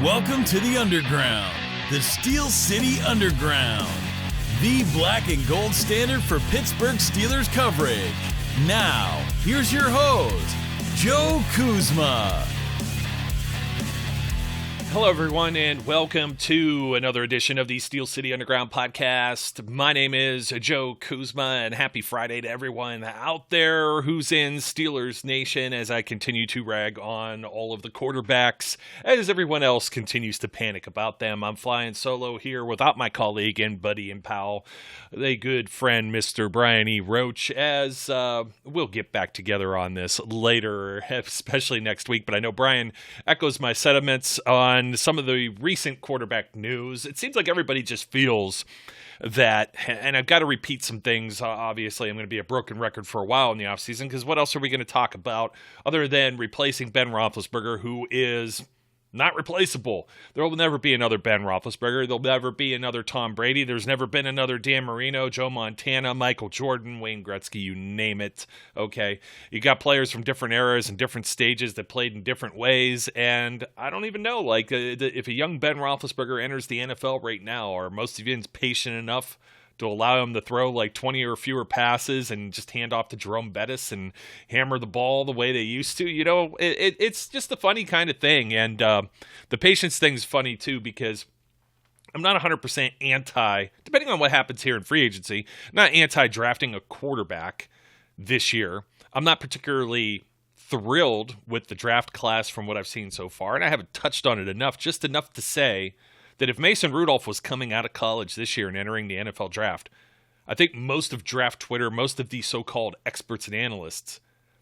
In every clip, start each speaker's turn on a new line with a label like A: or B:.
A: Welcome to the Underground, the Steel City Underground, the black and gold standard for Pittsburgh Steelers coverage. Now, here's your host, Joe Kuzma.
B: Hello, everyone, and welcome to another edition of the Steel City Underground podcast. My name is Joe Kuzma, and happy Friday to everyone out there who's in Steelers Nation as I continue to rag on all of the quarterbacks as everyone else continues to panic about them. I'm flying solo here without my colleague and buddy and pal, the good friend, Mr. Brian E. Roach, as we'll get back together on this later, especially next week. But I know Brian echoes my sentiments on some of the recent quarterback news. It seems like everybody just feels that, and I've got to repeat some things. Obviously, I'm going to be a broken record for a while in the offseason, because what else are we going to talk about other than replacing Ben Roethlisberger, who is not replaceable? There will never be another Ben Roethlisberger. There'll never be another Tom Brady. There's never been another Dan Marino, Joe Montana, Michael Jordan, Wayne Gretzky, you name it. Okay, you got players from different eras and different stages that played in different ways, and I don't even know, like, if a young Ben Roethlisberger enters the NFL right now, are most of you patient enough to allow him to throw like 20 or fewer passes and just hand off to Jerome Bettis and hammer the ball the way they used to? You know, it's just a funny kind of thing. And the patience thing is funny too, because I'm not 100% anti, depending on what happens here in free agency, not anti-drafting a quarterback this year. I'm not particularly thrilled with the draft class from what I've seen so far, and I haven't touched on it enough, just enough to say that if Mason Rudolph was coming out of college this year and entering the NFL draft, I think most of draft Twitter, most of these so-called experts and analysts,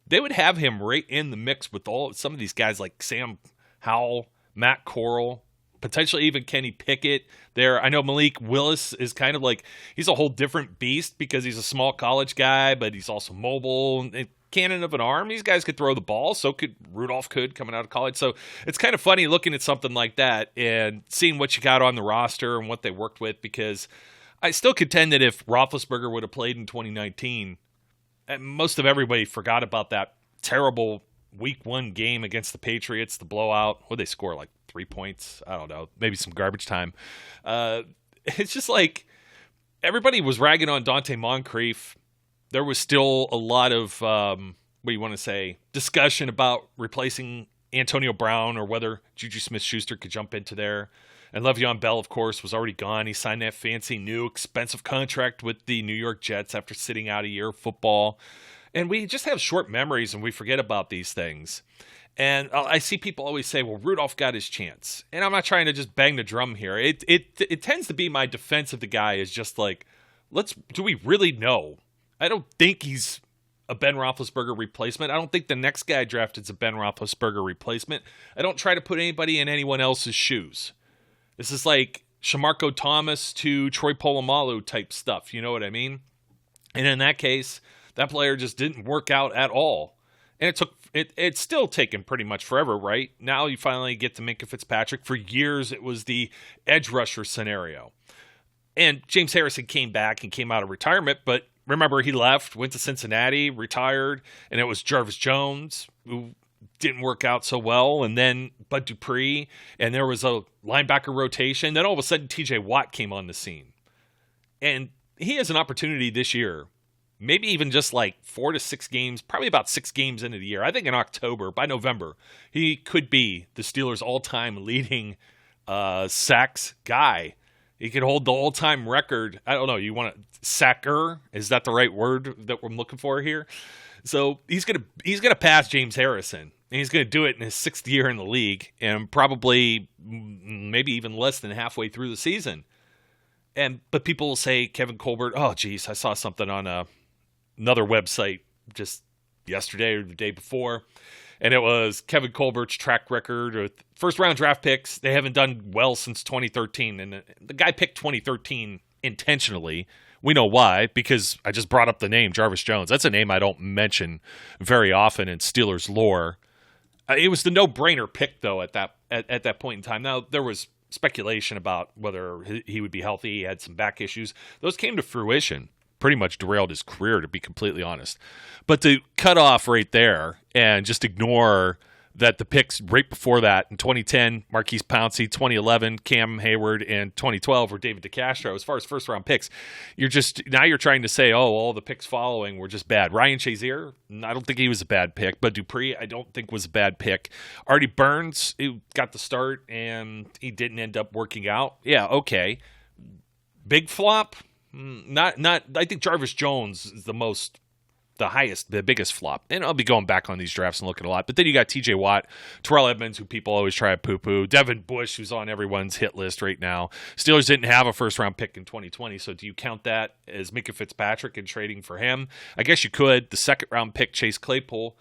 B: they would have him right in the mix with some of these guys like Sam Howell, Matt Corral, potentially even Kenny Pickett there. I know Malik Willis is kind of like, he's a whole different beast because he's a small college guy, but he's also mobile, cannon of an arm. These guys could throw the ball, so could Rudolph, coming out of college. So it's kind of funny looking at something like that and seeing what you got on the roster and what they worked with, because I still contend that if Roethlisberger would have played in 2019, most of everybody forgot about that terrible week 1 game against the Patriots, the blowout. What did they score, like 3 points? I don't know, maybe some garbage time. It's just like everybody was ragging on Dante Moncrief. There was still a lot of, discussion about replacing Antonio Brown or whether Juju Smith-Schuster could jump into there. And Le'Veon Bell, of course, was already gone. He signed that fancy new expensive contract with the New York Jets after sitting out a year of football. And we just have short memories and we forget about these things. And I see people always say, well, Rudolph got his chance. And I'm not trying to just bang the drum here. It tends to be my defense of the guy is just like, do we really know? I don't think he's a Ben Roethlisberger replacement. I don't think the next guy drafted is a Ben Roethlisberger replacement. I don't try to put anybody in anyone else's shoes. This is like Shamarko Thomas to Troy Polamalu type stuff. You know what I mean? And in that case, that player just didn't work out at all. And it's still taken pretty much forever, right? Now you finally get to Minkah Fitzpatrick. For years, it was the edge rusher scenario. And James Harrison came back and came out of retirement, but remember, he left, went to Cincinnati, retired, and it was Jarvis Jones, who didn't work out so well, and then Bud Dupree, and there was a linebacker rotation. Then all of a sudden, TJ Watt came on the scene. And he has an opportunity this year, maybe even just like 4 to 6 games, probably about 6 games into the year. I think in October, by November, he could be the Steelers' all-time leading sacks guy. He could hold the all-time record. I don't know. You want to sacker? Is that the right word that we're looking for here? So he's gonna pass James Harrison, and he's gonna do it in his 6th year in the league, and probably maybe even less than halfway through the season. But people will say Kevin Colbert. Oh, geez, I saw something on another website just yesterday or the day before. And it was Kevin Colbert's track record with first-round draft picks. They haven't done well since 2013. And the guy picked 2013 intentionally. We know why, because I just brought up the name, Jarvis Jones. That's a name I don't mention very often in Steelers lore. It was the no-brainer pick, though, at that point in time. Now, there was speculation about whether he would be healthy. He had some back issues. Those came to fruition. Pretty much derailed his career, to be completely honest. But to cut off right there and just ignore that the picks right before that in 2010, Marquise Pouncey, 2011, Cam Hayward, and 2012 were David DeCastro. As far as first-round picks, you're trying to say, all the picks following were just bad. Ryan Shazier, I don't think he was a bad pick, but Dupree, I don't think was a bad pick. Artie Burns, who got the start, and he didn't end up working out. Yeah, okay. Big flop? Not. I think Jarvis Jones is the biggest flop. And I'll be going back on these drafts and looking a lot. But then you got TJ Watt, Terrell Edmonds, who people always try to poo-poo, Devin Bush, who's on everyone's hit list right now. Steelers didn't have a first-round pick in 2020, so do you count that as Minka Fitzpatrick and trading for him? I guess you could. The second-round pick, Chase Claypool.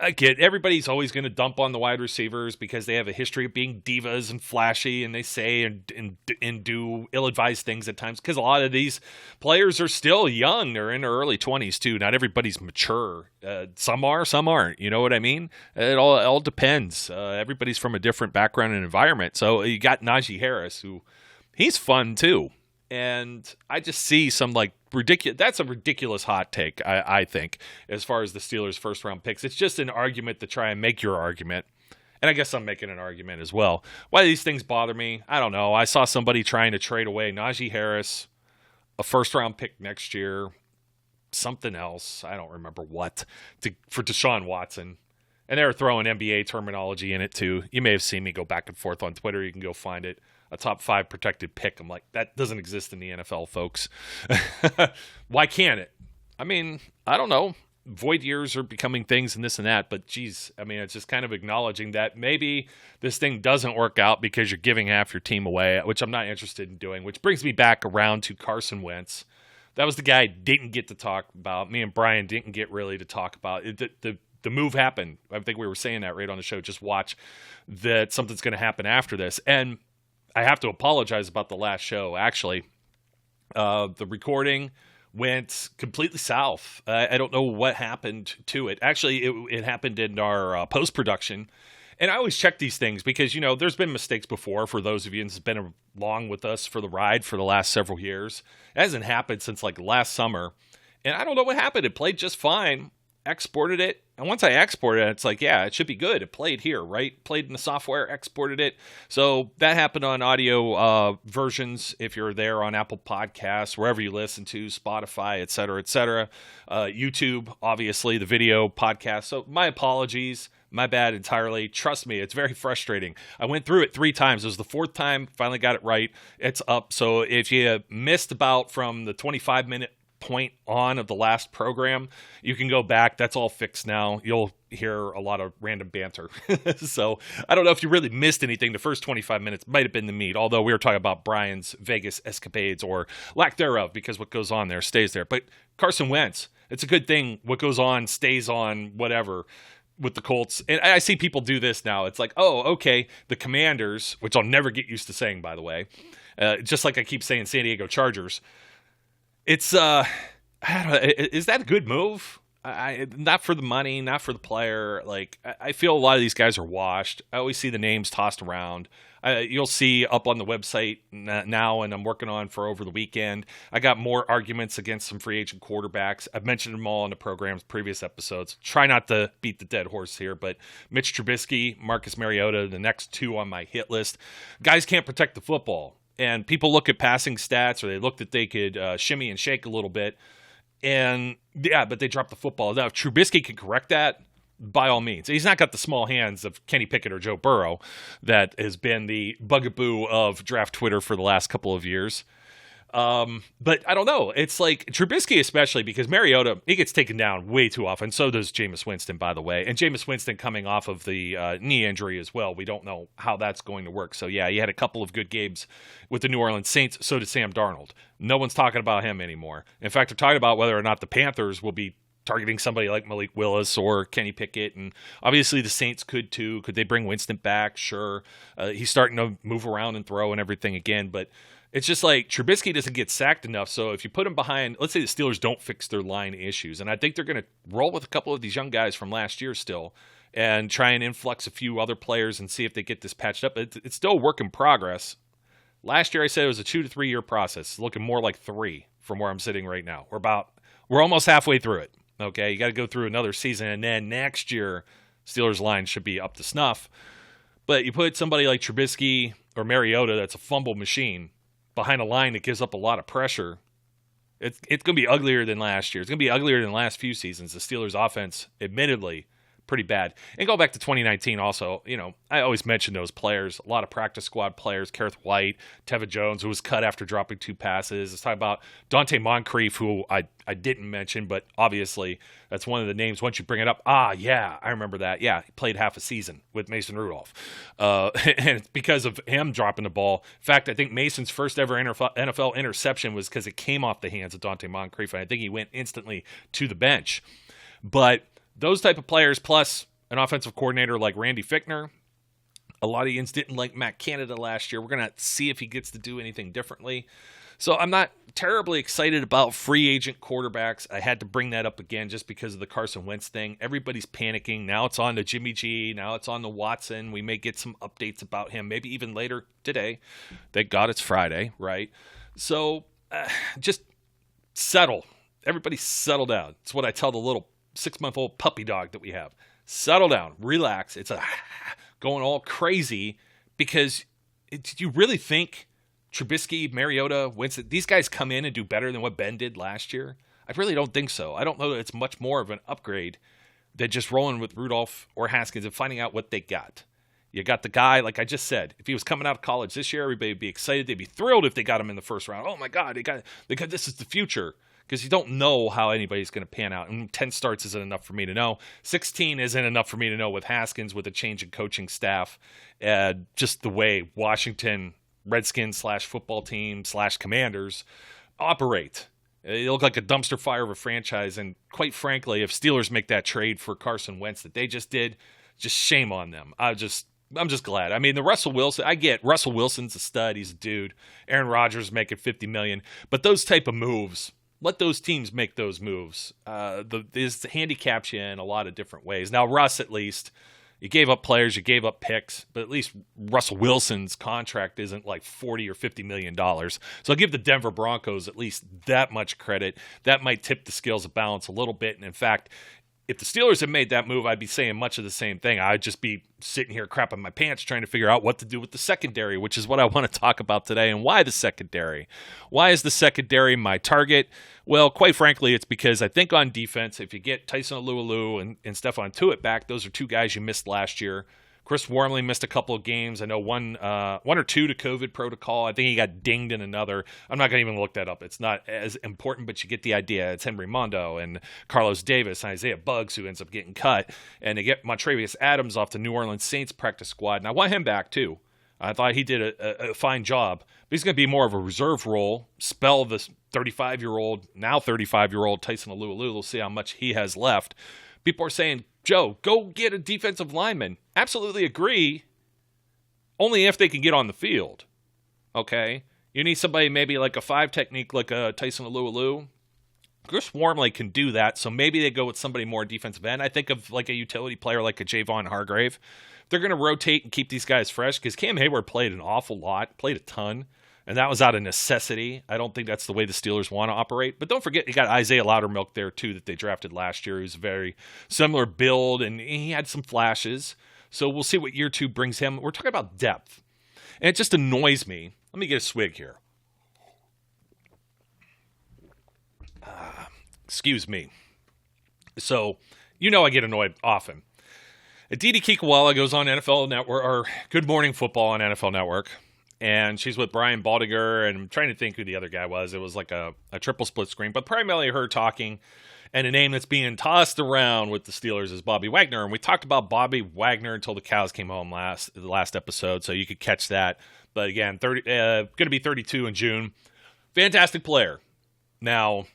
B: I get everybody's always going to dump on the wide receivers because they have a history of being divas and flashy, and they say and do ill-advised things at times because a lot of these players are still young. They're in their early 20s too. Not everybody's mature. Some are, some aren't. You know what I mean? It all depends. Everybody's from a different background and environment. So you got Najee Harris, who he's fun too. And I just see some ridiculous. That's a ridiculous hot take, I think, as far as the Steelers' first-round picks. It's just an argument to try and make your argument. And I guess I'm making an argument as well. Why do these things bother me? I don't know. I saw somebody trying to trade away Najee Harris, a first-round pick next year, something else. I don't remember what, for Deshaun Watson. And they were throwing NBA terminology in it, too. You may have seen me go back and forth on Twitter. You can go find it. A top 5 protected pick. I'm like, that doesn't exist in the NFL, folks. Why can't it? I mean, I don't know. Void years are becoming things and this and that, but geez, I mean, it's just kind of acknowledging that maybe this thing doesn't work out because you're giving half your team away, which I'm not interested in doing, which brings me back around to Carson Wentz. That was the guy I didn't get to talk about. Me and Brian didn't get really to talk about. The move happened. I think we were saying that right on the show. Just watch that something's going to happen after this. And I have to apologize about the last show, actually. The recording went completely south. I don't know what happened to it. Actually, it happened in our post-production. And I always check these things because, there's been mistakes before for those of you who's been along with us for the ride for the last several years. It hasn't happened since last summer. And I don't know what happened. It played just fine. Exported it. And once I exported it, it's it should be good. It played here, right? Played in the software, exported it. So that happened on audio versions if you're there on Apple Podcasts, wherever you listen to, Spotify, et cetera, et cetera. YouTube, obviously, the video podcast. So my apologies. My bad entirely. Trust me, it's very frustrating. I went through it 3 times. It was the 4th time. Finally got it right. It's up. So if you missed about from the 25-minute point on of the last program, you can go back. That's all fixed now. You'll hear a lot of random banter. So I don't know if you really missed anything. The first 25 minutes might have been the meat, although we were talking about Brian's Vegas escapades or lack thereof, because what goes on there stays there. But Carson Wentz, it's a good thing. What goes on stays on, whatever, with the Colts. And I see people do this now. It's okay, the Commanders, which I'll never get used to saying, by the way, just like I keep saying San Diego Chargers. It's, I don't know, is that a good move? Not for the money, not for the player. I feel a lot of these guys are washed. I always see the names tossed around. You'll see up on the website now, and I'm working on for over the weekend. I got more arguments against some free agent quarterbacks. I've mentioned them all in the program's previous episodes. Try not to beat the dead horse here, but Mitch Trubisky, Marcus Mariota, the next 2 on my hit list. Guys can't protect the football. And people look at passing stats, or they look that they could shimmy and shake a little bit. And, yeah, but they drop the football. Now, if Trubisky can correct that, by all means. He's not got the small hands of Kenny Pickett or Joe Burrow that has been the bugaboo of draft Twitter for the last couple of years. But I don't know. It's Trubisky especially, because Mariota, he gets taken down way too often. So does Jameis Winston, by the way. And Jameis Winston coming off of the knee injury as well. We don't know how that's going to work. So, yeah, he had a couple of good games with the New Orleans Saints. So did Sam Darnold. No one's talking about him anymore. In fact, they're talking about whether or not the Panthers will be targeting somebody like Malik Willis or Kenny Pickett. And obviously the Saints could too. Could they bring Winston back? Sure. He's starting to move around and throw and everything again. But it's just Trubisky doesn't get sacked enough. So if you put him behind, let's say the Steelers don't fix their line issues, and I think they're going to roll with a couple of these young guys from last year still and try and influx a few other players and see if they get this patched up. It's still a work in progress. Last year I said it was a 2 to 3 year process. It's looking more like 3 from where I'm sitting right now. We're almost halfway through it. Okay, you got to go through another season, and then next year Steelers line should be up to snuff. But you put somebody like Trubisky or Mariota that's a fumble machine behind a line that gives up a lot of pressure. It's going to be uglier than last year. It's going to be uglier than the last few seasons. The Steelers' offense, admittedly, pretty bad. And go back to 2019 also. I always mention those players. A lot of practice squad players. Kareth White, Tevin Jones, who was cut after dropping 2 passes. Let's talk about Dante Moncrief, who I didn't mention, but obviously that's one of the names once you bring it up. Yeah, I remember that. Yeah, he played half a season with Mason Rudolph. And it's because of him dropping the ball. In fact, I think Mason's first ever NFL interception was because it came off the hands of Dante Moncrief, and I think he went instantly to the bench. But those type of players, plus an offensive coordinator like Randy Fichtner. A lot of Ians didn't like Matt Canada last year. We're going to see if he gets to do anything differently. So I'm not terribly excited about free agent quarterbacks. I had to bring that up again just because of the Carson Wentz thing. Everybody's panicking. Now it's on to Jimmy G. Now it's on to Watson. We may get some updates about him, maybe even later today. Thank God it's Friday, right? So just settle. Everybody settle down. It's what I tell the little 6-month-old puppy dog that we have. Settle down, relax. It's going all crazy because do you really think Trubisky, Mariota, Winston, these guys come in and do better than what Ben did last year? I really don't think so. I don't know that it's much more of an upgrade than just rolling with Rudolph or Haskins and finding out what they got. You got the guy, like I just said, if he was coming out of college this year, everybody would be excited. They'd be thrilled if they got him in the first round. Oh my God, because this is the future. Because you don't know how anybody's going to pan out. And 10 starts isn't enough for me to know. 16 isn't enough for me to know with Haskins, with a change in coaching staff. Just the way Washington Redskins / football team / Commanders operate. They look like a dumpster fire of a franchise. And quite frankly, if Steelers make that trade for Carson Wentz that they just did, just shame on them. I'm just glad. I mean, the Russell Wilson, I get Russell Wilson's a stud. He's a dude. Aaron Rodgers making $50 million. But those type of moves, let those teams make those moves. This handicaps you in a lot of different ways. Now, Russ, at least, you gave up players, you gave up picks, but at least Russell Wilson's contract isn't like $40 or $50 million. So I'll give the Denver Broncos at least that much credit. That might tip the scales of balance a little bit. And in fact, if the Steelers had made that move, I'd be saying much of the same thing. I'd just be sitting here crapping my pants trying to figure out what to do with the secondary, which is what I want to talk about today. And why the secondary? Why is the secondary my target? Well, quite frankly, it's because I think on defense, if you get Tyson Alualu and Stephon Tuitt back, those are 2 guys you missed last year. Chris Wormley missed a couple of games. I know one or two to COVID protocol. I think he got dinged in another. I'm not going to even look that up. It's not as important, but you get the idea. It's Henry Mondo and Carlos Davis and Isaiah Buggs who ends up getting cut. And they get Montravius Adams off the New Orleans Saints practice squad. And I want him back too. I thought he did a fine job. But he's going to be more of a reserve role, spell this 35-year-old Tyson Alualu. We'll see how much he has left. People are saying, Joe, go get a defensive lineman. Absolutely agree. Only if they can get on the field. Okay? You need somebody maybe like a 5 technique like a Tyson Alualu. Chris Wormley can do that, so maybe they go with somebody more defensive end. I think of like a utility player like a Javon Hargrave. They're going to rotate and keep these guys fresh because Cam Hayward played an awful lot, played a ton, and that was out of necessity. I don't think that's the way the Steelers want to operate. But don't forget, you got Isaiah Loudermilk there, too, that they drafted last year, who's a very similar build, and he had some flashes. So we'll see what year 2 brings him. We're talking about depth. And it just annoys me. Let me get a swig here. Excuse me. So, I get annoyed often. Aditi Kikwala goes on NFL Network, or Good Morning Football on NFL Network, and she's with Brian Baldinger, and I'm trying to think who the other guy was. It was like a triple split screen, but primarily her talking, and a name that's being tossed around with the Steelers is Bobby Wagner, and we talked about Bobby Wagner until the cows came home the last episode, so you could catch that. But again, going to be 32 in June. Fantastic player. Now,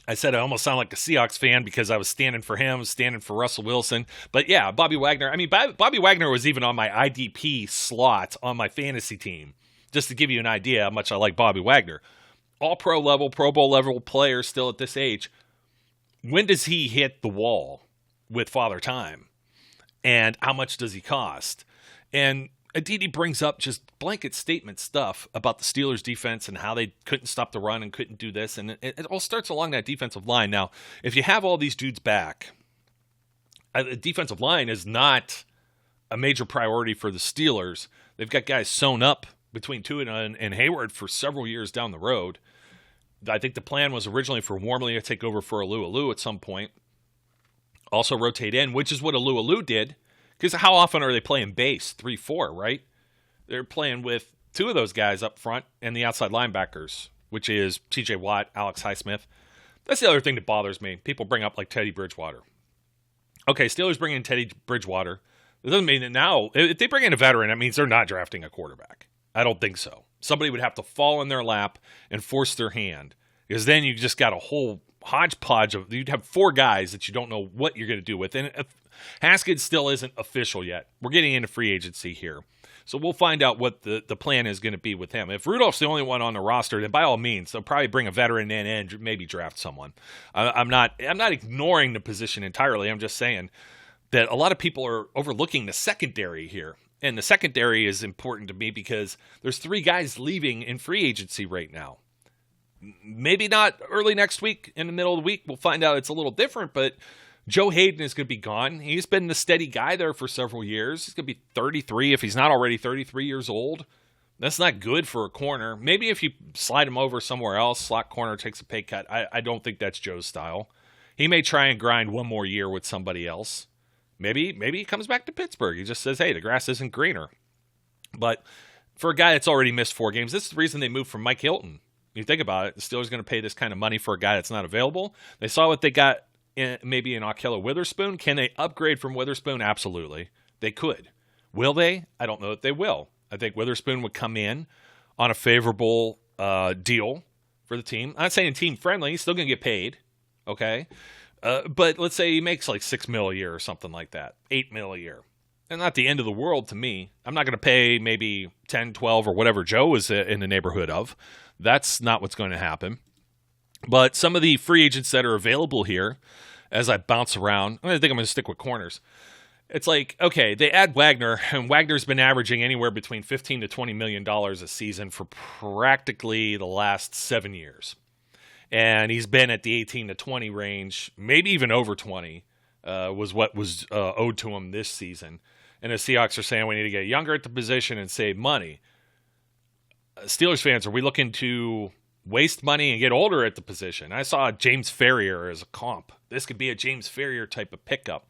B: I said I almost sound like a Seahawks fan because I was standing for him, standing for Russell Wilson. But yeah, Bobby Wagner. I mean, Bobby Wagner was even on my IDP slot on my fantasy team, just to give you an idea how much I like Bobby Wagner. All pro level, Pro Bowl level player still at this age. When does he hit the wall with Father Time? And how much does he cost? And Aditi brings up just blanket statement stuff about the Steelers' defense and how they couldn't stop the run and couldn't do this. And it all starts along that defensive line. Now, if you have all these dudes back, The defensive line is not a major priority for the Steelers. They've got guys sewn up between Tua and Hayward for several years down the road. I think the plan was originally for Wormley to take over for Alu at some point. Also rotate in, which is what Alu did. Because how often are they playing base? 3-4, right? They're playing with two of those guys up front and the outside linebackers, which is TJ Watt, Alex Highsmith. That's the other thing that bothers me. People bring up like Teddy Bridgewater. Okay, Steelers bring in Teddy Bridgewater. It doesn't mean that now, if they bring in a veteran, that means they're not drafting a quarterback. I don't think so. Somebody would have to fall in their lap and force their hand. Because then you just got a whole hodgepodge of, you'd have four guys that you don't know what you're going to do with. And Haskins still isn't official yet. We're getting into free agency here. So we'll find out what the plan is going to be with him. If Rudolph's the only one on the roster, then by all means, they'll probably bring a veteran in and maybe draft someone. I'm not ignoring the position entirely. I'm just saying that a lot of people are overlooking the secondary here. And the secondary is important to me because there's three guys leaving in free agency right now. Maybe not early next week, in the middle of the week. We'll find out it's a little different, but Joe Hayden is going to be gone. He's been the steady guy there for several years. He's going to be 33 if he's not already 33 years old. That's not good for a corner. Maybe if you slide him over somewhere else, slot corner takes a pay cut. I don't think that's Joe's style. He may try and grind one more year with somebody else. Maybe he comes back to Pittsburgh. He just says, hey, the grass isn't greener. But for a guy that's already missed 4 games, this is the reason they moved from Mike Hilton. You think about it, the Steelers are going to pay this kind of money for a guy that's not available. They saw what they got maybe in Ahkello Witherspoon. Can they upgrade from Witherspoon? Absolutely. They could. Will they? I don't know that they will. I think Witherspoon would come in on a favorable deal for the team. I'm not saying team friendly. He's still going to get paid. Okay. But let's say he makes like $6 million a year or something like that. $8 million a year. And not the end of the world to me. I'm not going to pay maybe 10, 12 or whatever Joe is in the neighborhood of. That's not what's going to happen. But some of the free agents that are available here, as I bounce around, I think I'm going to stick with corners. It's like, okay, they add Wagner, and Wagner's been averaging anywhere between $15 to $20 million a season for practically the last 7 years. And he's been at the 18 to 20 range, maybe even over 20 was what was owed to him this season. And the Seahawks are saying we need to get younger at the position and save money. Steelers fans, are we looking to waste money and get older at the position? I saw James Ferrier as a comp. This could be a James Ferrier type of pickup.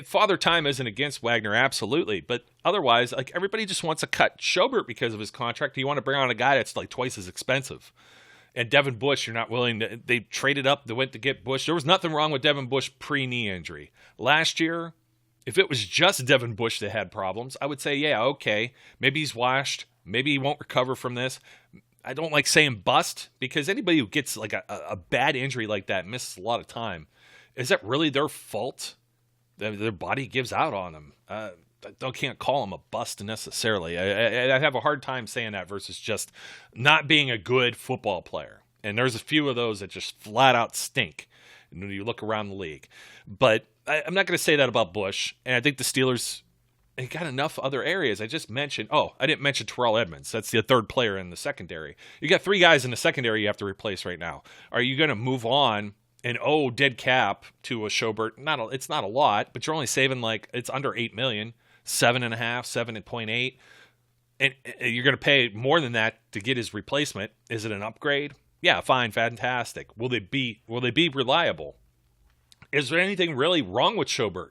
B: Father Time isn't against Wagner, absolutely. But otherwise, like everybody just wants to cut Schobert because of his contract. You want to bring on a guy that's like twice as expensive. And Devin Bush, you're not willing to. They traded up. They went to get Bush. There was nothing wrong with Devin Bush pre-knee injury. Last year, if it was just Devin Bush that had problems, I would say, yeah, okay. Maybe he's washed. Maybe he won't recover from this. I don't like saying bust because anybody who gets like a bad injury like that and misses a lot of time, is that really their fault? Their body gives out on them. I can't call him a bust necessarily. I have a hard time saying that versus just not being a good football player. And there's a few of those that just flat out stink when you look around the league. But I'm not going to say that about Bush. And I think the Steelers got enough other areas. I just mentioned, I didn't mention Terrell Edmunds. That's the third player in the secondary. You got 3 guys in the secondary you have to replace right now. Are you going to move on and dead cap to a Schobert? It's not a lot, but you're only saving it's under $8 million. 7.5, 7.8, and you're going to pay more than that to get his replacement. Is it an upgrade? Yeah, fine, fantastic. Will they be reliable? Is there anything really wrong with Schobert?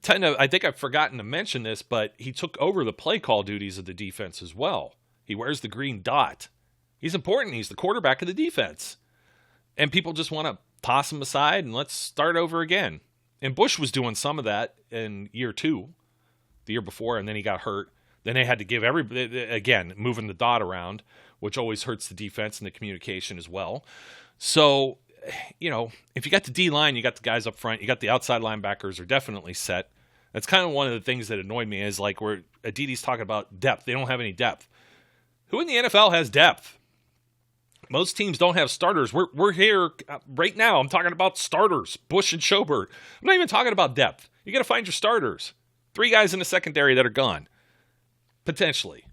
B: I think I've forgotten to mention this, but he took over the play call duties of the defense as well. He wears the green dot. He's important. He's the quarterback of the defense, and people just want to toss him aside and let's start over again. And Bush was doing some of that in year 2. The year before, and then he got hurt. Then they had to give again, moving the dot around, which always hurts the defense and the communication as well. So, if you got the D-line, you got the guys up front, you got the outside linebackers are definitely set. That's kind of one of the things that annoyed me is like where Aditi's talking about depth. They don't have any depth. Who in the NFL has depth? Most teams don't have starters. We're here right now. I'm talking about starters, Bush and Schobert. I'm not even talking about depth. You got to find your starters. 3 guys in the secondary that are gone, potentially.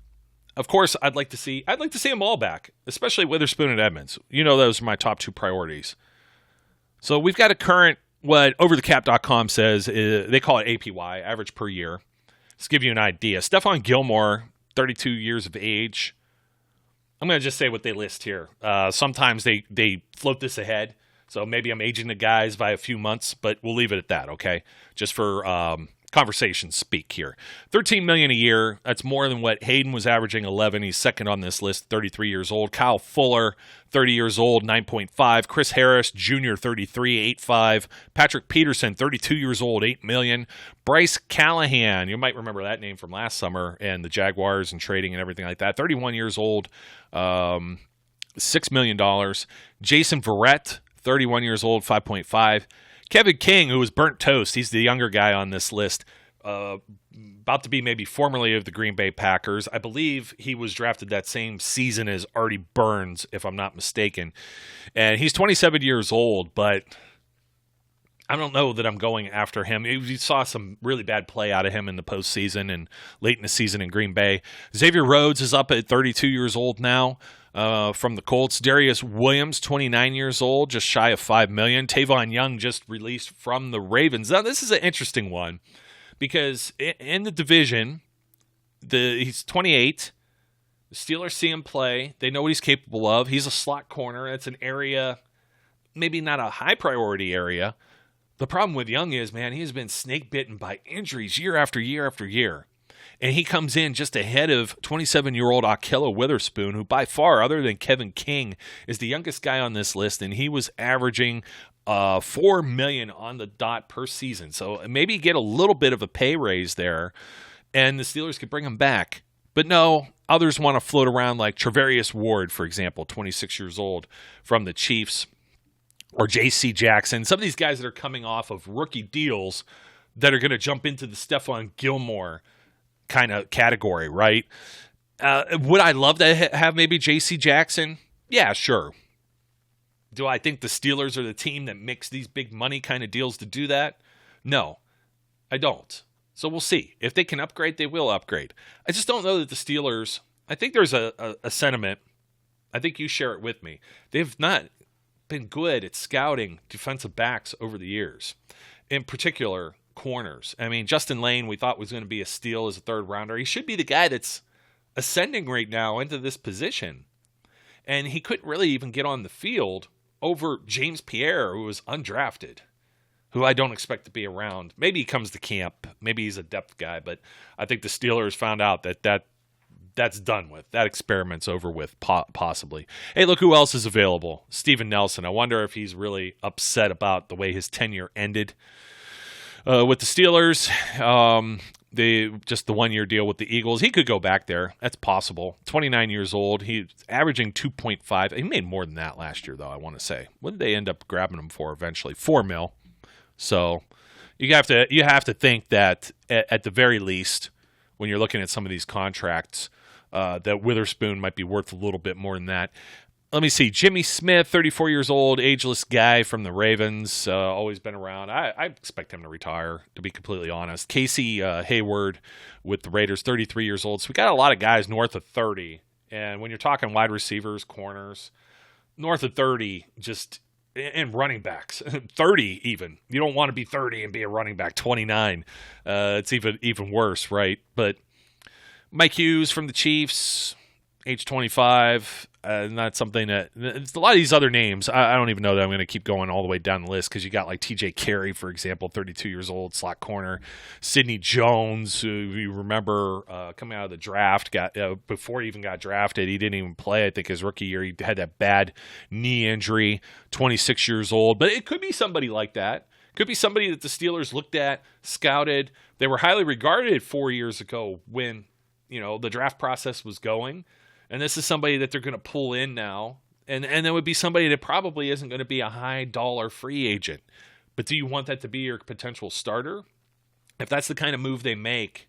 B: Of course, I'd like to see them all back, especially Witherspoon and Edmonds. Those are my top 2 priorities. So we've got a current what overthecap.com says is, they call it APY, average per year. Let's give you an idea. Stephon Gilmore, 32 years of age. I'm going to just say what they list here. Sometimes they float this ahead, so maybe I'm aging the guys by a few months, but we'll leave it at that, okay? Just for conversation speak here. $13 million a year. That's more than what Hayden was averaging, 11. He's second on this list, 33 years old. Kyle Fuller, 30 years old, 9.5. Chris Harris Jr., 33, 8.5. Patrick Peterson, 32 years old, $8 million. Bryce Callahan, you might remember that name from last summer and the Jaguars and trading and everything like that. 31 years old, $6 million. Jason Verrett, 31 years old, 5.5. Kevin King, who was burnt toast, he's the younger guy on this list, about to be maybe formerly of the Green Bay Packers. I believe he was drafted that same season as Artie Burns, if I'm not mistaken. And he's 27 years old, but I don't know that I'm going after him. You saw some really bad play out of him in the postseason and late in the season in Green Bay. Xavier Rhodes is up at 32 years old now. From the Colts. Darius Williams, 29 years old, just shy of $5 million. Tavon Young just released from the Ravens. Now, this is an interesting one because in the division, he's 28. The Steelers see him play. They know what he's capable of. He's a slot corner. It's an area, maybe not a high priority area. The problem with Young is, man, he has been snake bitten by injuries year after year after year. And he comes in just ahead of 27-year-old Ahkello Witherspoon, who by far, other than Kevin King, is the youngest guy on this list, and he was averaging $4 million on the dot per season. So maybe get a little bit of a pay raise there, and the Steelers could bring him back. But no, others want to float around like Travarius Ward, for example, 26 years old, from the Chiefs, or J.C. Jackson. Some of these guys that are coming off of rookie deals that are going to jump into the Stephon Gilmore kind of category, right? Would I love to have maybe J.C. Jackson? Yeah, sure. Do I think the Steelers are the team that makes these big money kind of deals to do that? No, I don't. So we'll see. If they can upgrade, they will upgrade. I just don't know that the Steelers, I think there's a sentiment, I think you share it with me. They've not been good at scouting defensive backs over the years. In particular, corners. I mean, Justin Lane, we thought was going to be a steal as a third rounder. He should be the guy that's ascending right now into this position. And he couldn't really even get on the field over James Pierre, who was undrafted, who I don't expect to be around. Maybe he comes to camp. Maybe he's a depth guy, but I think the Steelers found out that's done with. That experiment's over with, possibly. Hey, look who else is available. Steven Nelson. I wonder if he's really upset about the way his tenure ended with the Steelers. Just the 1 year deal with the Eagles. He could go back there. That's possible. 29 years old. He's averaging 2.5. He made more than that last year, though, I want to say. What did they end up grabbing him for eventually? $4 million. So you have to think that at the very least, when you're looking at some of these contracts, that Witherspoon might be worth a little bit more than that. Let me see. Jimmy Smith, 34 years old, ageless guy from the Ravens, always been around. I expect him to retire, to be completely honest. Casey Hayward with the Raiders, 33 years old. So we got a lot of guys north of 30. And when you're talking wide receivers, corners, north of 30, just and running backs, 30 even. You don't want to be 30 and be a running back, 29. It's even worse, right? But Mike Hughes from the Chiefs, age 25. Not something that it's a lot of these other names. I don't even know that I'm going to keep going all the way down the list because you got like TJ Carey, for example, 32 years old, slot corner. Sidney Jones, who you remember coming out of the draft, before he even got drafted, he didn't even play. I think his rookie year, he had that bad knee injury, 26 years old. But it could be somebody like that. Could be somebody that the Steelers looked at, scouted. They were highly regarded 4 years ago when the draft process was going. And this is somebody that they're going to pull in now. And that would be somebody that probably isn't going to be a high-dollar free agent. But do you want that to be your potential starter? If that's the kind of move they make,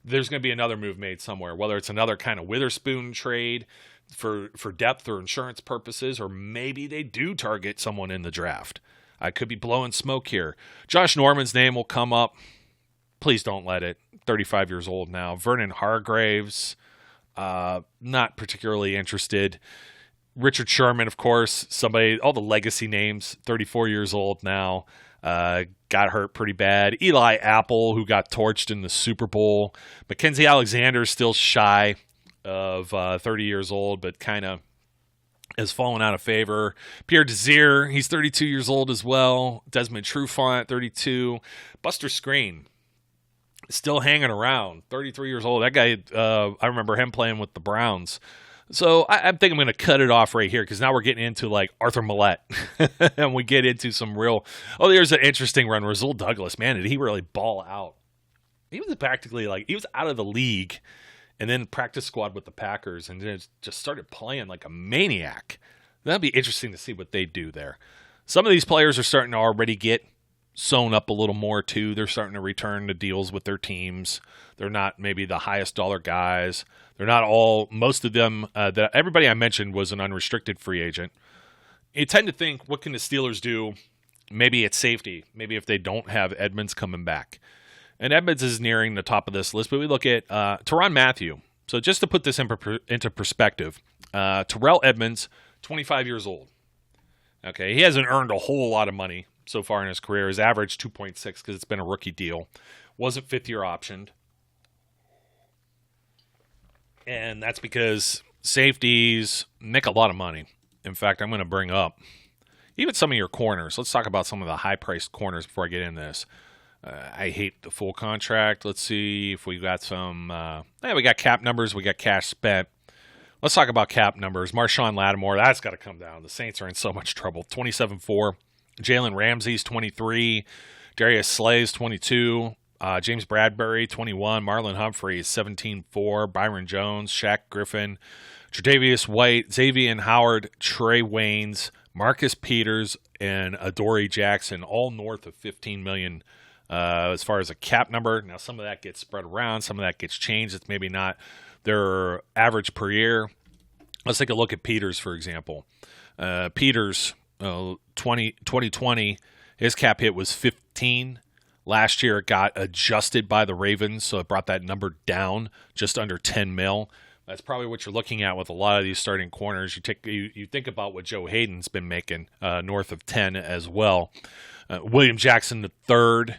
B: there's going to be another move made somewhere, whether it's another kind of Witherspoon trade for depth or insurance purposes, or maybe they do target someone in the draft. I could be blowing smoke here. Josh Norman's name will come up. Please don't let it. 35 years old now. Vernon Hargraves, not particularly interested. Richard Sherman, of course, all the legacy names, 34 years old now. got hurt pretty bad. Eli Apple, who got torched in the Super Bowl. Mackenzie Alexander still shy of 30 years old, but kind of has fallen out of favor. Pierre Desir, he's 32 years old as well. Desmond Trufant, 32. Buster Skrine, still hanging around, 33 years old. That guy, I remember him playing with the Browns. So I think I'm going to cut it off right here because now we're getting into like Arthur Millette. And we get into some real, there's an interesting run. Rasul Douglas, man, did he really ball out? He was practically like, he was out of the league and then practice squad with the Packers and then just started playing like a maniac. That'd be interesting to see what they do there. Some of these players are starting to already get sewn up a little more too. They're starting to return to deals with their teams. They're not maybe the highest dollar guys. They're not all, most of them, everybody I mentioned was an unrestricted free agent. You tend to think, what can the Steelers do? Maybe it's safety. Maybe if they don't have Edmonds coming back. And Edmonds is nearing the top of this list, but we look at Tyrann Mathieu. So just to put this into perspective, Terrell Edmonds, 25 years old. Okay, he hasn't earned a whole lot of money so far in his career. His average 2.6 because it's been a rookie deal. Wasn't fifth-year optioned. And that's because safeties make a lot of money. In fact, I'm going to bring up even some of your corners. Let's talk about some of the high-priced corners before I get into this. I hate the full contract. Let's see if we got some. We got cap numbers. We got cash spent. Let's talk about cap numbers. Marshawn Lattimore, that's got to come down. The Saints are in so much trouble. 27-4. Jalen Ramsey's 23. Darius Slay's 22. James Bradbury, 21. Marlon Humphreys, 17-4. Byron Jones, Shaq Griffin, Tre'Davious White, Xavier Howard, Trey Waynes, Marcus Peters, and Adoree Jackson, all north of $15 million as far as a cap number. Now, some of that gets spread around. Some of that gets changed. It's maybe not their average per year. Let's take a look at Peters, for example. Peters, 2020, his cap hit was 15. Last year, it got adjusted by the Ravens, so it brought that number down just under 10 mil. That's probably what you're looking at with a lot of these starting corners. You think about what Joe Hayden's been making, north of 10 as well. William Jackson III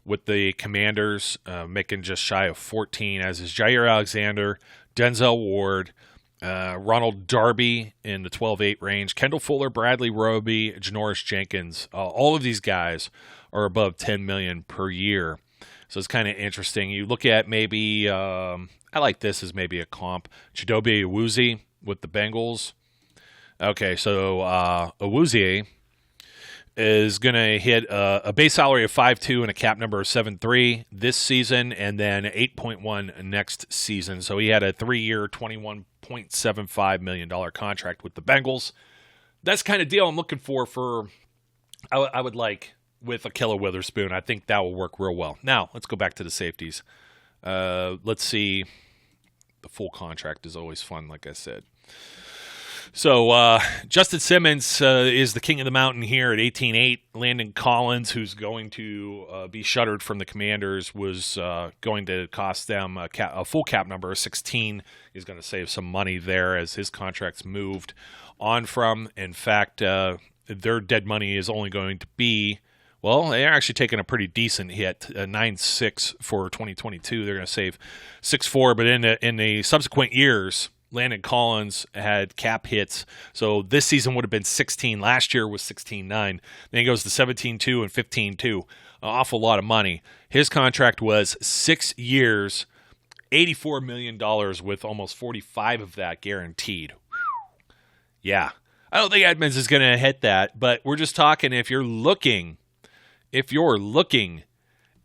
B: with the Commanders, making just shy of 14, as is Jair Alexander, Denzel Ward, Ronald Darby in the 12-8 range, Kendall Fuller, Bradley Roby, Janoris Jenkins. All of these guys are above $10 million per year. So it's kind of interesting. You look at maybe, I like this as maybe a comp, Chidobe Awuzie with the Bengals. Okay, so Awuzie is going to hit a base salary of 5.2 and a cap number of 7.3 this season, and then 8.1 next season. So he had a 3-year, $21.75 million contract with the Bengals. That's the kind of deal I'm looking for I would like with Ahkello Witherspoon. I think that will work real well. Now, let's go back to the safeties. Let's see. The full contract is always fun, like I said. So Justin Simmons is the king of the mountain here at 18.8. Landon Collins, who's going to be shuttered from the Commanders, was going to cost them a full cap number of 16. He's going to save some money there as his contract's moved on from. In fact, their dead money is only going to be, well, they're actually taking a pretty decent hit, 9.6 for 2022. They're going to save 6.4, but in the subsequent years, Landon Collins had cap hits, so this season would have been 16. Last year was 16.9. Then he goes to 17.2 and 15.2. An awful lot of money. His contract was 6 years, $84 million, with almost 45 of that guaranteed. Whew. Yeah, I don't think Edmonds is going to hit that, but we're just talking if you're looking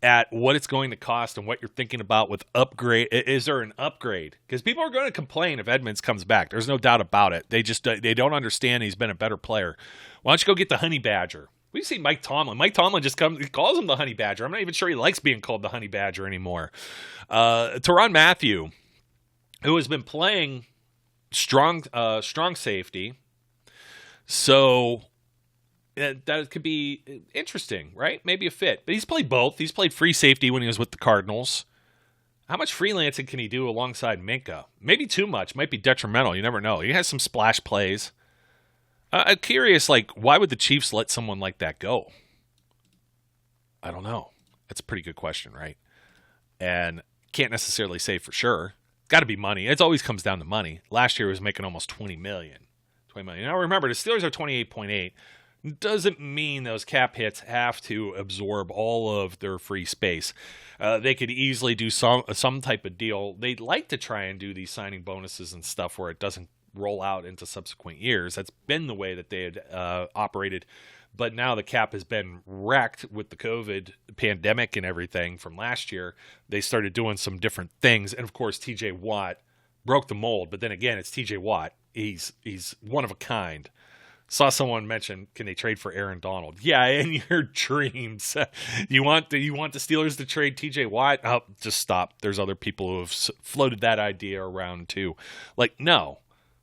B: at what it's going to cost and what you're thinking about with upgrade. Is there an upgrade? Because people are going to complain if Edmonds comes back. There's no doubt about it. They don't understand he's been a better player. Why don't you go get the Honey Badger? We've seen Mike Tomlin. Mike Tomlin just calls him the Honey Badger. I'm not even sure he likes being called the Honey Badger anymore. Tyrann Mathieu, who has been playing strong safety. So that could be interesting, right? Maybe a fit. But he's played both. He's played free safety when he was with the Cardinals. How much freelancing can he do alongside Minka? Maybe too much. Might be detrimental. You never know. He has some splash plays. I'm curious, why would the Chiefs let someone like that go? I don't know. That's a pretty good question, right? And can't necessarily say for sure. Got to be money. It always comes down to money. Last year he was making almost $20 million. Now remember, the Steelers are 28.8. Doesn't mean those cap hits have to absorb all of their free space. They could easily do some type of deal. They'd like to try and do these signing bonuses and stuff where it doesn't roll out into subsequent years. That's been the way that they had operated. But now the cap has been wrecked with the COVID pandemic and everything from last year. They started doing some different things. And, of course, T.J. Watt broke the mold. But then again, it's T.J. Watt. He's one of a kind. Saw someone mention, can they trade for Aaron Donald? Yeah, in your dreams. You want the Steelers to trade T.J. Watt? Oh, just stop. There's other people who have floated that idea around too. No.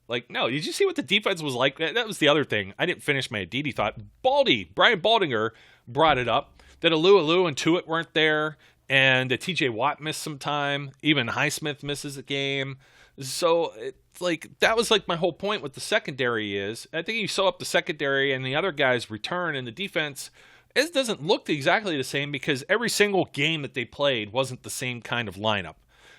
B: Did you see what the defense was like? That was the other thing. I didn't finish my Aditi thought. Brian Baldinger brought it up that Alou and Tuitt weren't there, and that T.J. Watt missed some time. Even Highsmith misses a game. So that was my whole point with the secondary is I think you sew up the secondary and the other guys return, and the defense, it doesn't look exactly the same because every single game that they played wasn't the same kind of lineup.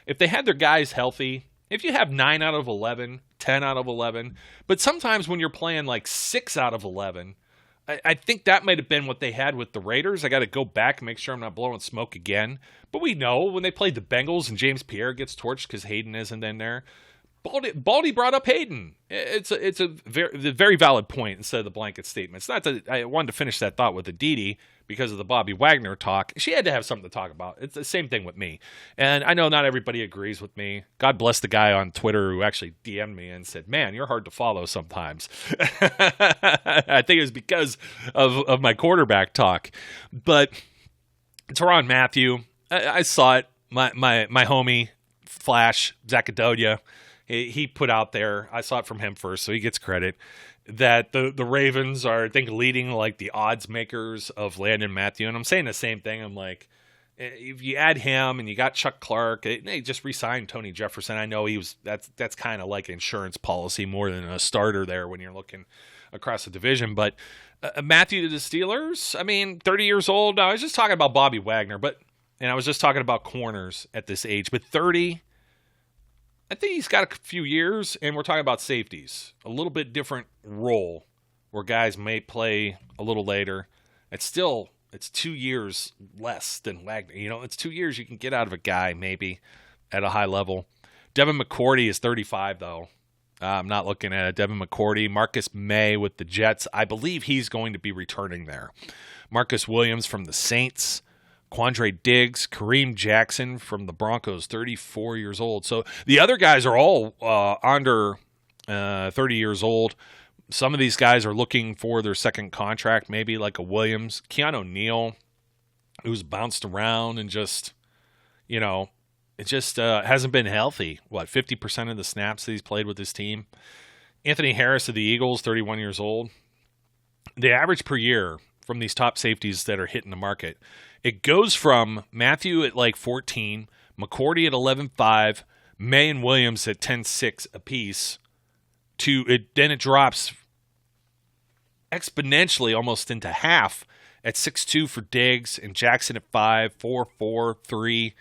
B: If they had their guys healthy, if you have 9 out of 11, 10 out of 11, but sometimes when you're playing 6 out of 11, I think that might have been what they had with the Raiders. I got to go back and make sure I'm not blowing smoke again. But we know when they played the Bengals and James Pierre gets torched because Hayden isn't in there. Baldy brought up Hayden. It's a very valid point instead of the blanket statements. Not that I wanted to finish that thought with Aditi because of the Bobby Wagner talk. She had to have something to talk about. It's the same thing with me. And I know not everybody agrees with me. God bless the guy on Twitter who actually DM'd me and said, man, you're hard to follow sometimes. I think it was because of my quarterback talk. But Tyrann Mathieu, I saw it. My homie, Flash, Zaccadonia, he put out there, I saw it from him first, so he gets credit, that the Ravens are, I think, leading the odds makers of Landon Mathieu. And I'm saying the same thing. I'm like, if you add him and you got Chuck Clark, they just re-signed Tony Jefferson. I know that's kind of like insurance policy more than a starter there when you're looking across the division. But Mathieu to the Steelers, 30 years old. I was just talking about Bobby Wagner, and I was just talking about corners at this age. But 30, I think he's got a few years, and we're talking about safeties. A little bit different role where guys may play a little later. It's 2 years less than Wagner. It's 2 years you can get out of a guy maybe at a high level. Devin McCourty is 35, though. I'm not looking at it. Devin McCourty. Marcus May with the Jets. I believe he's going to be returning there. Marcus Williams from the Saints. Quandre Diggs, Kareem Jackson from the Broncos, 34 years old. So the other guys are all under 30 years old. Some of these guys are looking for their second contract, maybe like a Williams. Keanu Neal, who's bounced around and just, it just hasn't been healthy. 50% of the snaps that he's played with his team. Anthony Harris of the Eagles, 31 years old. The average per year from these top safeties that are hitting the market, it goes from Mathieu at 14, McCourty at 11.5, May and Williams at 10.6 apiece, then it drops exponentially almost into half at 6.2 for Diggs and Jackson at 5, 4, 3.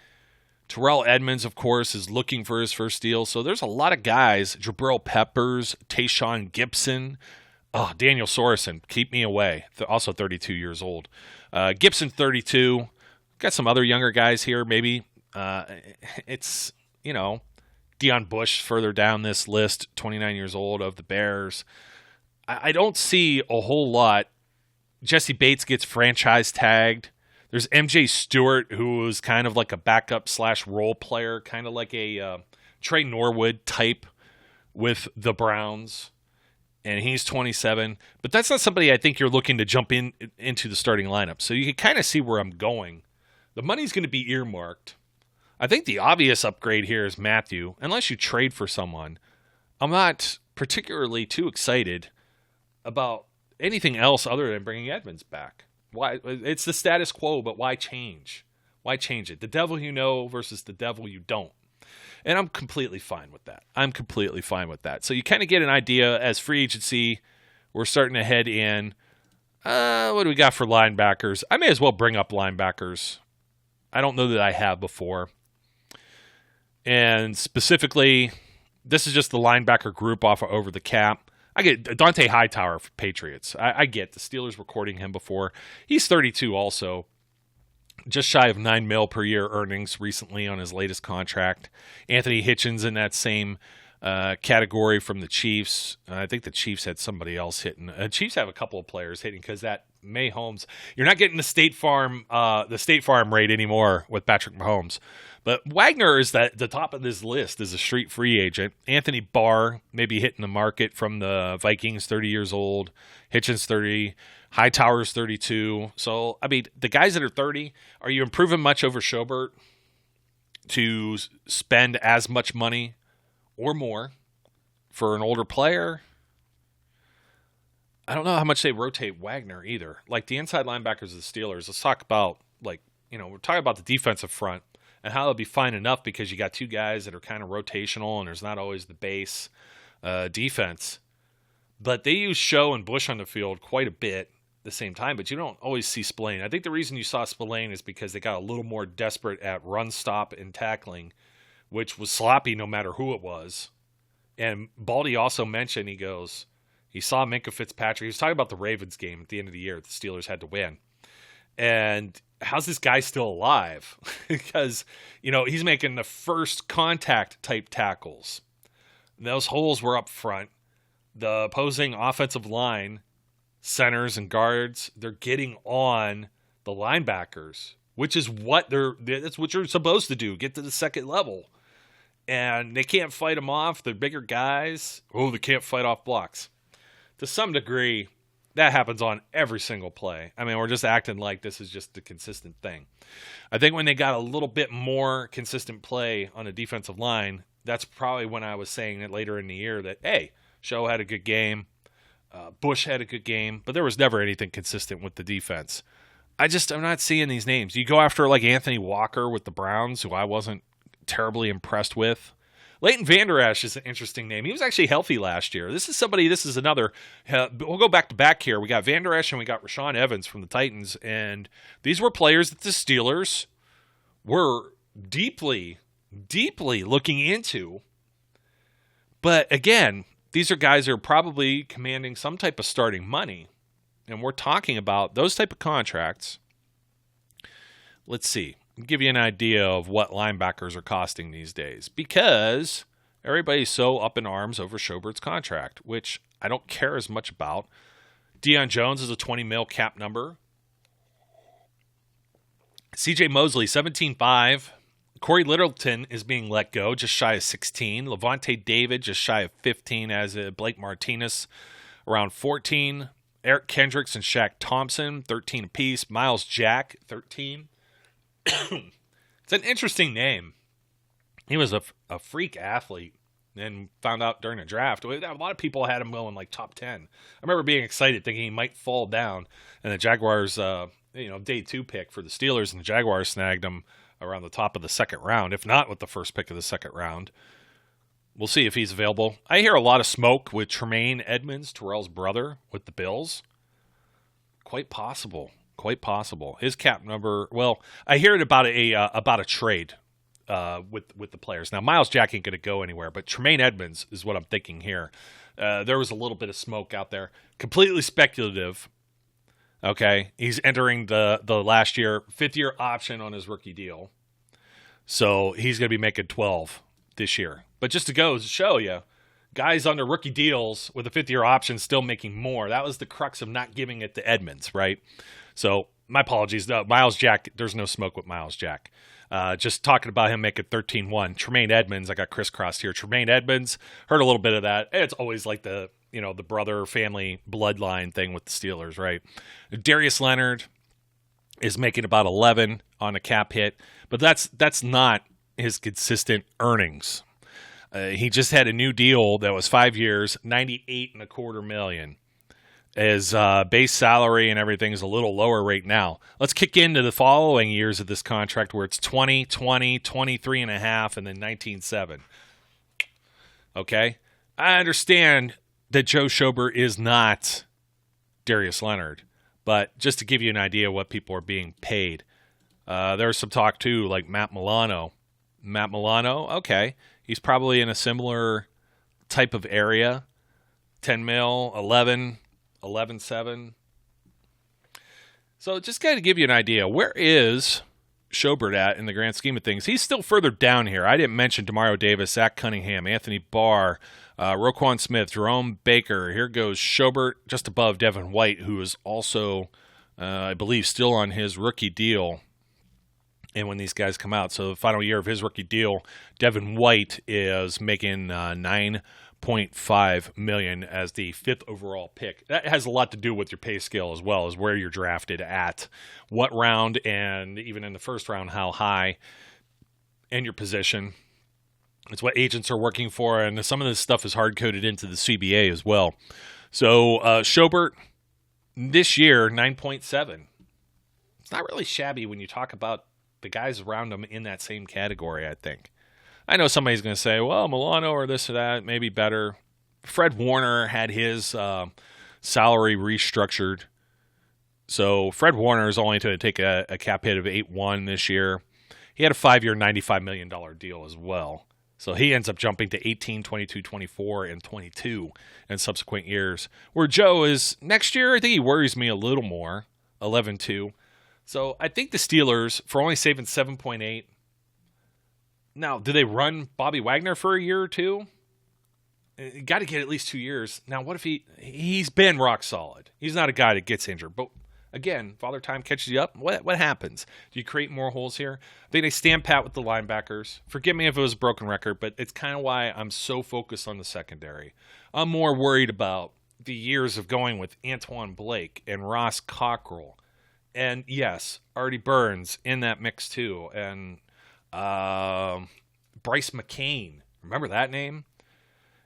B: Terrell Edmonds, of course, is looking for his first deal. So there's a lot of guys. Jabril Peppers, Tayshaun Gibson. Oh, Daniel Sorensen, keep me away. Also 32 years old. Gibson, 32. Got some other younger guys here, maybe. It's, Deion Bush further down this list, 29 years old, of the Bears. I don't see a whole lot. Jesse Bates gets franchise tagged. There's MJ Stewart, who is kind of like a backup / role player, kind of like a Trey Norwood type with the Browns. And he's 27. But that's not somebody I think you're looking to jump into the starting lineup. So you can kind of see where I'm going. The money's going to be earmarked. I think the obvious upgrade here is Mathieu. Unless you trade for someone, I'm not particularly too excited about anything else other than bringing Edmonds back. Why? It's the status quo, but why change? Why change it? The devil you know versus the devil you don't. And I'm completely fine with that. So you kind of get an idea as free agency, we're starting to head in. What do we got for linebackers? I may as well bring up linebackers. I don't know that I have before. And specifically, this is just the linebacker group off of over the cap. I get Dante Hightower for Patriots. I get the Steelers were courting him before. He's 32 also. Just shy of $9 million per year earnings recently on his latest contract. Anthony Hitchens in that same category from the Chiefs. I think the Chiefs had somebody else hitting. Chiefs have a couple of players hitting because that Mahomes. You're not getting the State Farm rate anymore with Patrick Mahomes. But Wagner is the top of this list as a street free agent. Anthony Barr maybe hitting the market from the Vikings, 30 years old. Hitchens 30. Hightower's 32. So, I mean, the guys that are 30, are you improving much over Schobert to spend as much money or more for an older player? I don't know how much they rotate Wagner either. Like the inside linebackers of the Steelers, let's talk about, we're talking about the defensive front and how they'll be fine enough because you got two guys that are kind of rotational and there's not always the base defense. But they use Show and Bush on the field quite a bit at the same time, but you don't always see Spillane. I think the reason you saw Spillane is because they got a little more desperate at run stop and tackling, which was sloppy no matter who it was. And Baldy also mentioned, he saw Minkah Fitzpatrick. He was talking about the Ravens game at the end of the year that the Steelers had to win. And how's this guy still alive? Because, he's making the first contact type tackles. Those holes were up front. The opposing offensive line, centers and guards, they're getting on the linebackers, which is that's what you're supposed to do, get to the second level. And they can't fight them off. They're bigger guys. They can't fight off blocks. To some degree, that happens on every single play. I mean, we're just acting like this is just a consistent thing. I think when they got a little bit more consistent play on the defensive line, that's probably when I was saying it later in the year that, hey, Show had a good game. Bush had a good game, but there was never anything consistent with the defense. I'm not seeing these names. You go after like Anthony Walker with the Browns, who I wasn't terribly impressed with. Leighton Vander Esch is an interesting name. He was actually healthy last year. This is another. We'll go back to back here. We got Vander Esch and we got Rashawn Evans from the Titans, and these were players that the Steelers were deeply, deeply looking into. But again, these are guys that are probably commanding some type of starting money. And we're talking about those type of contracts. Let's see. I'll give you an idea of what linebackers are costing these days. Because everybody's so up in arms over Schobert's contract, which I don't care as much about. Deion Jones is a $20 million cap number. CJ Mosley, 17.5. Corey Littleton is being let go, just shy of 16. Levante David, just shy of 15, as Blake Martinez, around 14. Eric Kendricks and Shaq Thompson, 13 apiece. Miles Jack, 13. It's an interesting name. He was a freak athlete and found out during the draft. A lot of people had him going like top 10. I remember being excited thinking he might fall down. And the Jaguars, day 2 pick for the Steelers, and the Jaguars snagged him around the top of the second round, if not with the first pick of the second round. We'll see if he's available. I hear a lot of smoke with Tremaine Edmonds, Terrell's brother, with the Bills. Quite possible. His cap number, well, I hear it about a trade with the players. Now, Miles Jack ain't going to go anywhere, but Tremaine Edmonds is what I'm thinking here. There was a little bit of smoke out there. Completely speculative. Okay, he's entering the last year, 5th-year option on his rookie deal. So he's going to be making 12 this year. But just to go to show you, guys under rookie deals with a 5th-year option still making more. That was the crux of not giving it to Edmonds, right? So my apologies. No, Miles Jack, there's no smoke with Miles Jack. Just talking about him making 13-1. Tremaine Edmonds, I got crisscrossed here. Tremaine Edmonds, heard a little bit of that. It's always like the brother family bloodline thing with the Steelers, right? Darius Leonard is making about 11 on a cap hit, but that's not his consistent earnings. He just had a new deal that was 5 years, $98.25 million. His base salary and everything is a little lower right now. Let's kick into the following years of this contract where it's 20, 20, 23.5, and then 19.7. Okay? I understand that Joe Schobert is not Darius Leonard, But just to give you an idea of what people are being paid, there's some talk too, like Matt Milano. Matt Milano, okay, he's probably in a similar type of area. 10 mil, 11, 11.7. So just kind of give you an idea, where is Schobert at in the grand scheme of things? He's still further down here. I didn't mention Demario Davis, Zach Cunningham, Anthony Barr, Roquan Smith, Jerome Baker. Here goes Schobert just above Devin White, who is also, I believe, still on his rookie deal. And when these guys come out, so the final year of his rookie deal, Devin White is making $9.5 million as the 5th overall pick. That has a lot to do with your pay scale as well as where you're drafted at, what round, and even in the first round, how high, and your position. It's what agents are working for, and some of this stuff is hard-coded into the CBA as well. So Schobert, this year, 9.7. It's not really shabby when you talk about the guys around him in that same category, I think. I know somebody's going to say, well, Milano or this or that, maybe better. Fred Warner had his salary restructured. So Fred Warner is only to take a cap hit of 8.1 this year. He had a 5-year, $95 million deal as well. So he ends up jumping to 18, 22, 24, and 22 in subsequent years. Where Joe is, next year, I think he worries me a little more, 11.2. So I think the Steelers, for only saving 7.8, now, do they run Bobby Wagner for a year or two? You got to get at least 2 years. Now, what if he's been rock solid? He's not a guy that gets injured. But again, Father Time catches you up. What happens? Do you create more holes here? I think they stand pat with the linebackers. Forgive me if it was a broken record, but it's kind of why I'm so focused on the secondary. I'm more worried about the years of going with Antoine Blake and Ross Cockrell. And yes, Artie Burns in that mix too. And Bryce McCain. Remember that name?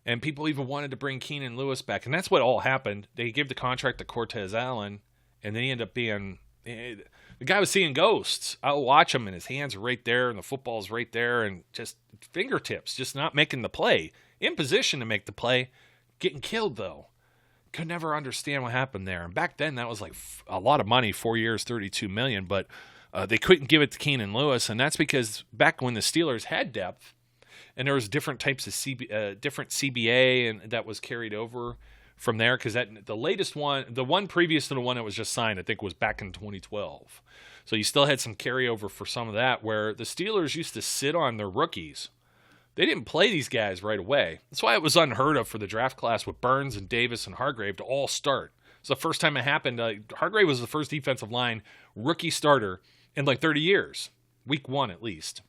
B: And people even wanted to bring Keenan Lewis back. And that's what all happened. They gave the contract to Cortez Allen, and then he ended up being the guy was seeing ghosts. I'll watch him, and his hands are right there, and the football's right there, and just fingertips, just not making the play. In position to make the play, getting killed, though. Could never understand what happened there. And back then, that was like a lot of money, 4 years, $32 million, but they couldn't give it to Keenan Lewis, and that's because back when the Steelers had depth, and there was different types of different CBA, and that was carried over from there. Because the latest one, the one previous to the one that was just signed, I think was back in 2012. So you still had some carryover for some of that, where the Steelers used to sit on their rookies. They didn't play these guys right away. That's why it was unheard of for the draft class with Burns and Davis and Hargrave to all start. It's the first time it happened. Hargrave was the first defensive line rookie starter in like 30 years. Week 1 at least.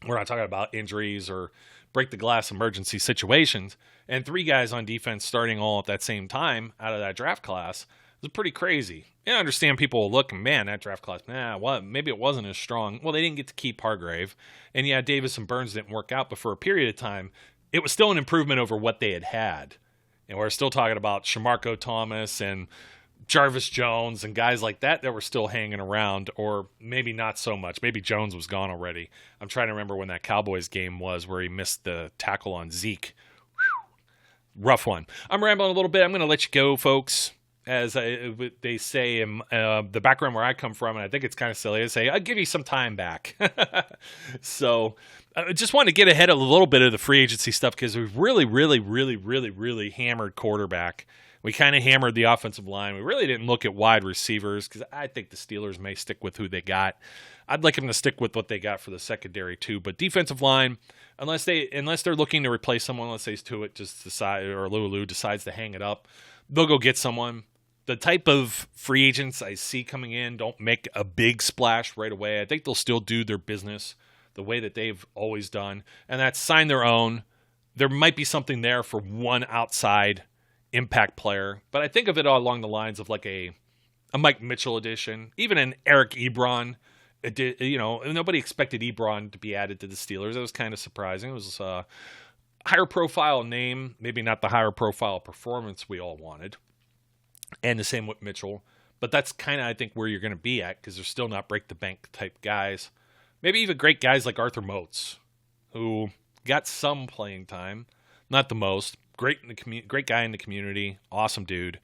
B: We're not talking about injuries or break the glass emergency situations. And 3 guys on defense starting all at that same time out of that draft class is pretty crazy. I understand people will look and, man, that draft class, maybe it wasn't as strong. Well, they didn't get to keep Hargrave. And yeah, Davis and Burns didn't work out, but for a period of time, it was still an improvement over what they had. And we're still talking about Shamarko Thomas and Jarvis Jones and guys like that were still hanging around, or maybe not so much. Maybe Jones was gone already. I'm trying to remember when that Cowboys game was where he missed the tackle on Zeke. Whew. Rough one. I'm rambling a little bit. I'm going to let you go, folks. As they say in the background where I come from, and I think it's kind of silly, they say, I'll give you some time back. So I just wanted to get ahead of a little bit of the free agency stuff because we've really hammered quarterback. We kind of hammered the offensive line. We really didn't look at wide receivers because I think the Steelers may stick with who they got. I'd like them to stick with what they got for the secondary too. But defensive line, unless they're looking to replace someone, let's say Tuitt just decide or Lulu decides to hang it up, they'll go get someone. The type of free agents I see coming in don't make a big splash right away. I think they'll still do their business the way that they've always done, and that's sign their own. There might be something there for one outside impact player, but I think of it all along the lines of like a Mike Mitchell edition, even an Eric Ebron. Nobody expected Ebron to be added to the Steelers. It was kind of surprising. It was a higher profile name, maybe not the higher profile performance we all wanted. And the same with Mitchell. But that's kind of, I think, where you're going to be at because they're still not break-the-bank type guys. Maybe even great guys like Arthur Moats, who got some playing time. Not the most. Great guy in the community. Awesome dude.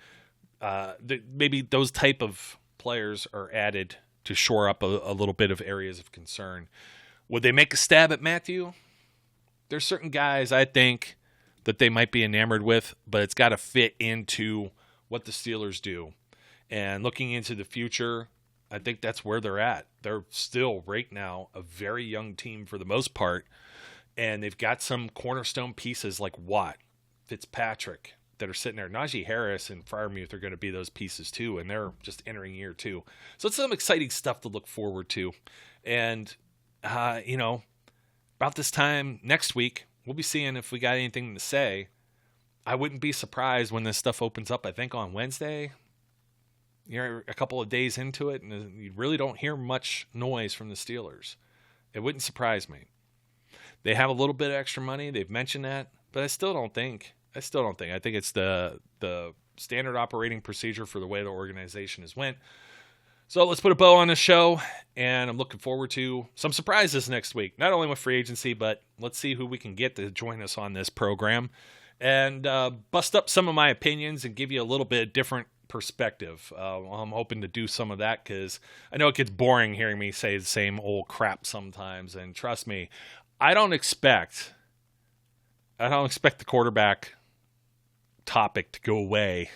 B: maybe those type of players are added to shore up a little bit of areas of concern. Would they make a stab at Matthew? There's certain guys I think that they might be enamored with, but it's got to fit into what the Steelers do. And looking into the future, I think that's where they're at. They're still right now a very young team for the most part, and they've got some cornerstone pieces like Watt, Fitzpatrick that are sitting there. Najee Harris and Freiermuth are going to be those pieces too, and they're just entering year 2. So it's some exciting stuff to look forward to. And, about this time next week, we'll be seeing if we got anything to say. I wouldn't be surprised when this stuff opens up, I think on Wednesday. You're a couple of days into it, and you really don't hear much noise from the Steelers. It wouldn't surprise me. They have a little bit of extra money. They've mentioned that, but I still don't think. I think it's the standard operating procedure for the way the organization has went. So let's put a bow on the show, and I'm looking forward to some surprises next week. Not only with free agency, but let's see who we can get to join us on this program and bust up some of my opinions and give you a little bit different perspective. I'm hoping to do some of that because I know it gets boring hearing me say the same old crap sometimes. And trust me, I don't expect the quarterback topic to go away.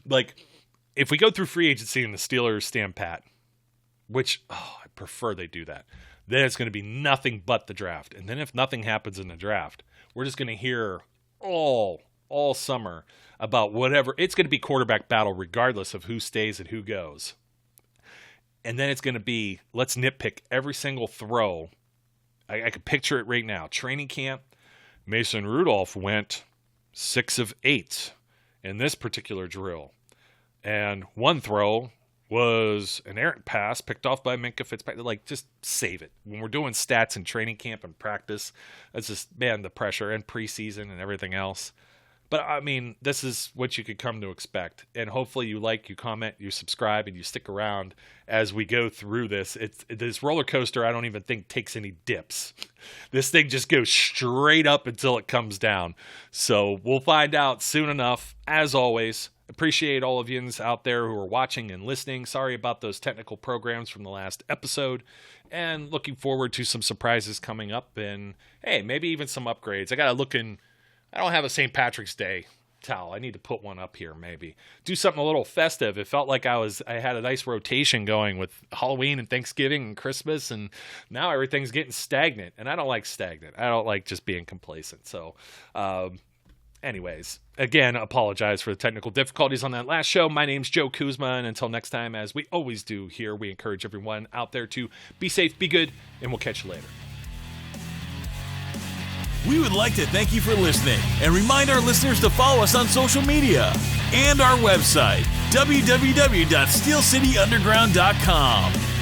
B: Like, if we go through free agency and the Steelers stand pat, which I prefer they do that, then it's going to be nothing but the draft. And then if nothing happens in the draft, we're just going to hear all summer about whatever. It's going to be quarterback battle regardless of who stays and who goes. And then it's going to be, let's nitpick every single throw. I can picture it right now. Training camp, Mason Rudolph went 6 of 8 in this particular drill. And one throw was an errant pass picked off by Minkah Fitzpatrick. Like, just save it. When we're doing stats in training camp and practice, it's just, man, the pressure and preseason and everything else. But, I mean, this is what you could come to expect. And hopefully you like, you comment, you subscribe, and you stick around as we go through this. This roller coaster, I don't even think takes any dips. This thing just goes straight up until it comes down. So we'll find out soon enough. As always, appreciate all of you out there who are watching and listening. Sorry about those technical programs from the last episode. And looking forward to some surprises coming up. And, hey, maybe even some upgrades. I don't have a St. Patrick's Day towel. I need to put one up here maybe. Do something a little festive. It felt like I had a nice rotation going with Halloween and Thanksgiving and Christmas, and now everything's getting stagnant. And I don't like stagnant. I don't like just being complacent. So anyways, again, apologize for the technical difficulties on that last show. My name's Joe Kuzma, and until next time, as we always do here, we encourage everyone out there to be safe, be good, and we'll catch you later.
A: We would like to thank you for listening and remind our listeners to follow us on social media and our website, www.steelcityunderground.com.